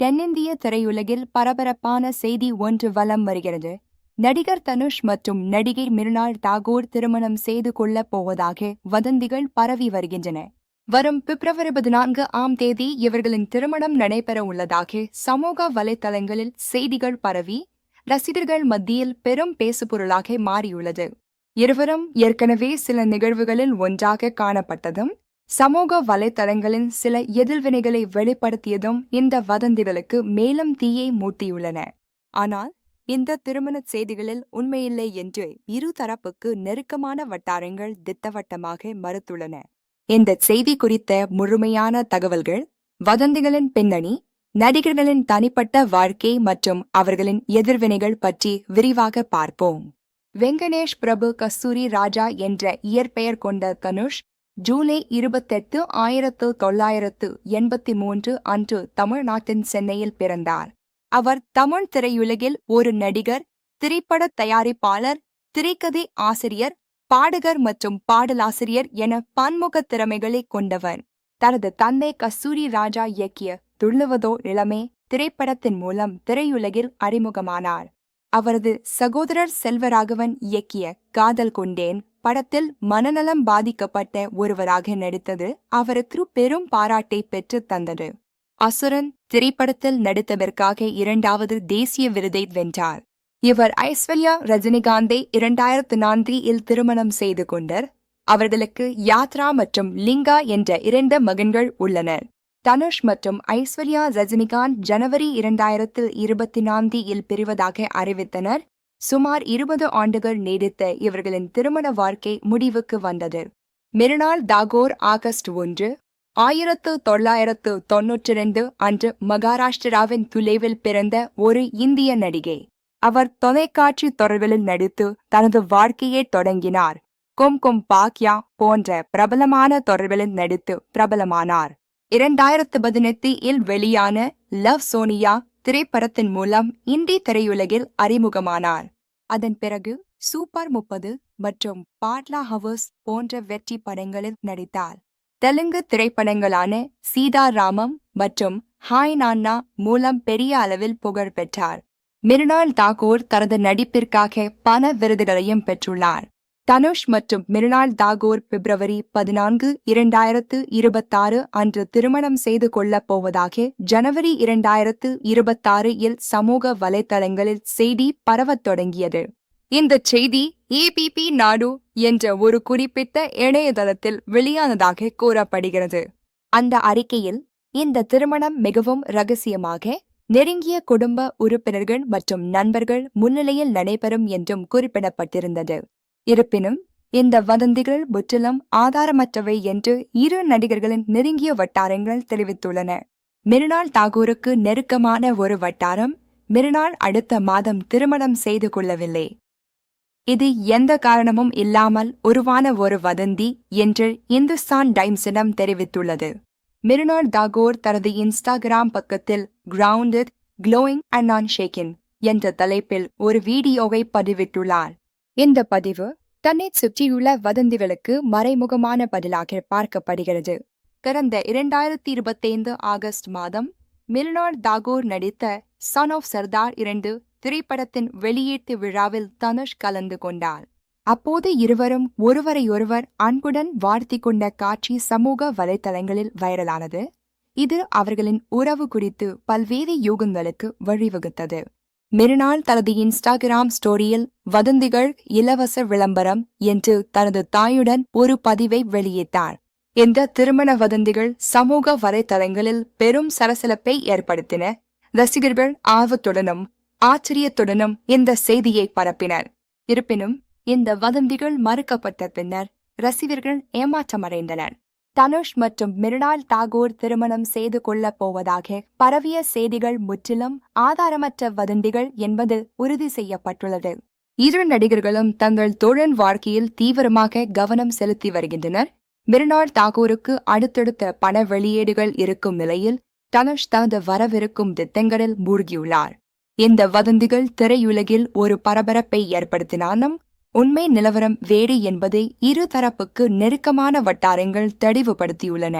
தென்னிந்திய திரையுலகில் பரபரப்பான செய்தி ஒன்று வலம் வருகிறது. நடிகர் தனுஷ் மற்றும் நடிகை மிருனாள் தாகூர் திருமணம் செய்து கொள்ளப் போவதாக வதந்திகள் பரவி வருகின்றன. வரும் பிப்ரவரி 14ஆம் தேதி இவர்களின் திருமணம் நடைபெற உள்ளதாக சமூக வலைதளங்களில் செய்திகள் பரவி ரசிகர்கள் மத்தியில் பெரும் பேசுபொருளாக மாறியுள்ளது. இருவரும் ஏற்கனவே சில நிகழ்வுகளில் ஒன்றாக காணப்பட்டதும் சமூக வலைதளங்களின் சில எதிர்வினைகளை வெளிப்படுத்தியதும் இந்த வதந்திகளுக்கு மேலும் தீயை மூட்டியுள்ளன. ஆனால் இந்த திருமண செய்திகளில் உண்மையில்லை என்று இரு தரப்புக்கு நெருக்கமான வட்டாரங்கள் திட்டவட்டமாக மறுத்துள்ளன. இந்த செய்தி குறித்த முழுமையான தகவல்கள், வதந்திகளின் பின்னணி, நடிகர்களின் தனிப்பட்ட வாழ்க்கை மற்றும் அவர்களின் எதிர்வினைகள் பற்றி விரிவாக பார்ப்போம். வெங்கடேஷ் பிரபு கஸ்தூரி ராஜா என்ற இயற்பெயர் கொண்ட தனுஷ் ஜூலை 28, 1983 அன்று தமிழ்நாட்டின் சென்னையில் பிறந்தார். அவர் தமிழ் திரையுலகில் ஒரு நடிகர், திரைப்பட தயாரிப்பாளர், திரைக்கதை ஆசிரியர், பாடகர் மற்றும் பாடலாசிரியர் என பன்முக திறமைகளை கொண்டவர். தனது தந்தை கஸ்தூரி ராஜா இயக்கிய துள்ளுவதோ இளமே திரைப்படத்தின் மூலம் திரையுலகில் அறிமுகமானார். அவரது சகோதரர் செல்வராகவன் இயக்கிய காதல் கொண்டேன் படத்தில் மனநலம் பாதிக்கப்பட்ட ஒருவராக நடித்தது அவருக்கு பெரும் பாராட்டை பெற்றுத் தந்தது. அசுரன் திரைப்படத்தில் நடித்ததற்காக 2வது தேசிய விருதை வென்றார். இவர் ஐஸ்வர்யா ரஜினிகாந்தை 2004இல் திருமணம் செய்து கொண்டார். அவர்களுக்கு யாத்ரா மற்றும் லிங்கா என்ற 2 மகன்கள் உள்ளனர். தனுஷ் மற்றும் ஐஸ்வர்யா ரஜினிகாந்த் ஜனவரி 2024இல் பிரிவதாக அறிவித்தனர். சுமார் 20 ஆண்டுகள் நீடித்த இவர்களின் திருமண வாழ்க்கை முடிவுக்கு வந்தது. மிருனாள் தாகூர் ஆகஸ்ட் 1, 1992 அன்று மகாராஷ்டிராவின் துலேவில் பிறந்த ஒரு இந்திய நடிகை. அவர் தொலைக்காட்சி தொடர்களில் நடித்து தனது வாழ்க்கையை தொடங்கினார். கும் கும் பாக்யா போன்ற பிரபலமான தொடர்களில் நடித்து பிரபலமானார். 2018இல் வெளியான லவ் சோனியா திரைப்படத்தின் மூலம் இந்தி திரையுலகில் அறிமுகமானார். அதன் பிறகு சூப்பர் 30 மற்றும் பாட்லா ஹவர்ஸ் போன்ற வெற்றி படங்களில் நடித்தார். தெலுங்கு திரைப்படங்களான சீதாராமம் மற்றும் ஹாய் நான்னா மூலம் பெரிய அளவில் புகழ் பெற்றார். மிருனாள் தாகூர் தனது நடிப்பிற்காக பல விருதுகளையும் பெற்றுள்ளார். தனுஷ் மற்றும் மிருனாள் தாகூர் பிப்ரவரி 14, 2026 அன்று திருமணம் செய்து கொள்ளப் போவதாக ஜனவரி 2026இல் சமூக வலைதளங்களில் செய்தி பரவத் தொடங்கியது. இந்த செய்தி ஏபிபி நாடு என்ற ஒரு குறிப்பிட்ட இணையதளத்தில் வெளியானதாக கூறப்படுகிறது. அந்த அறிக்கையில் இந்த திருமணம் மிகவும் ரகசியமாக நெருங்கிய குடும்ப உறுப்பினர்கள் மற்றும் நண்பர்கள் முன்னிலையில் நடைபெறும் என்றும் குறிப்பிடப்பட்டிருந்தது. இருப்பினும் இந்த வதந்திகள் முற்றிலும் ஆதாரமற்றவை என்று இரு நடிகர்களின் நெருங்கிய வட்டாரங்கள் தெரிவித்துள்ளன. மிருனாள் தாகூருக்கு நெருக்கமான ஒரு வட்டாரம் மிருனாள் அடுத்த மாதம் திருமணம் செய்து கொள்ளவில்லை. இது எந்த காரணமும் இல்லாமல் உருவான ஒரு வதந்தி என்று இந்துஸ்தான் டைம்ஸிடம் தெரிவித்துள்ளது. மிருனாள் தாகூர் தனது இன்ஸ்டாகிராம் பக்கத்தில் கிரவுண்டட், க்ளோயிங் அண்ட் நான் ஷேக்கின் என்ற தலைப்பில் ஒரு வீடியோவை பதிவிட்டுள்ளார். இந்த பதிவு தன்னை சுற்றியுள்ள வதந்திகளுக்கு மறைமுகமான பதிலாக பார்க்கப்படுகிறது. கடந்த 2025 ஆகஸ்ட் மாதம் மிருனாள் தாகூர் நடித்த சன் ஆஃப் சர்தார் 2 திரைப்படத்தின் வெளியீட்டு விழாவில் தனுஷ் கலந்து கொண்டார். அப்போது இருவரும் ஒருவரையொருவர் அன்புடன் வாழ்த்திக் கொண்ட காட்சி சமூக வலைதளங்களில் வைரலானது. இது அவர்களின் உறவு குறித்து பல்வேறு யூகங்களுக்கு வழிவகுத்தது. மிருனாள் தனது இன்ஸ்டாகிராம் ஸ்டோரியில் வதந்திகள் இலவச விளம்பரம் என்று தனது தாயுடன் ஒரு பதிவை வெளியிட்டார். இந்த திருமண வதந்திகள் சமூக வலைதளங்களில் பெரும் சலசலப்பை ஏற்படுத்தின. ரசிகர்கள் ஆர்வத்துடனும் ஆச்சரியத்துடனும் இந்த செய்தியை பரப்பினர். இருப்பினும் இந்த வதந்திகள் மறுக்கப்பட்ட பின்னர் ரசிகர்கள் ஏமாற்றமடைந்தனர். தனுஷ் மற்றும் மிருனாள் தாகூர் திருமணம் செய்து கொள்ளப் போவதாக பரவிய செய்திகள் முற்றிலும் ஆதாரமற்ற வதந்திகள் என்பது உறுதி செய்யப்பட்டுள்ளது. இரு நடிகர்களும் தங்கள் தொழில் வாழ்க்கையில் தீவிரமாக கவனம் செலுத்தி வருகின்றனர். மிருனாள் தாகூருக்கு அடுத்தடுத்த பண வெளியீடுகள் இருக்கும் நிலையில் தனுஷ் தனது வரவிருக்கும் திட்டங்களில் மூழ்கியுள்ளார். இந்த வதந்திகள் திரையுலகில் ஒரு பரபரப்பை ஏற்படுத்தினாலும் உண்மை நிலவரம் வேறு என்பதை இரு தரப்புக்கு நெருக்கமான வட்டாரங்கள் தெளிவுபடுத்தியுள்ளன.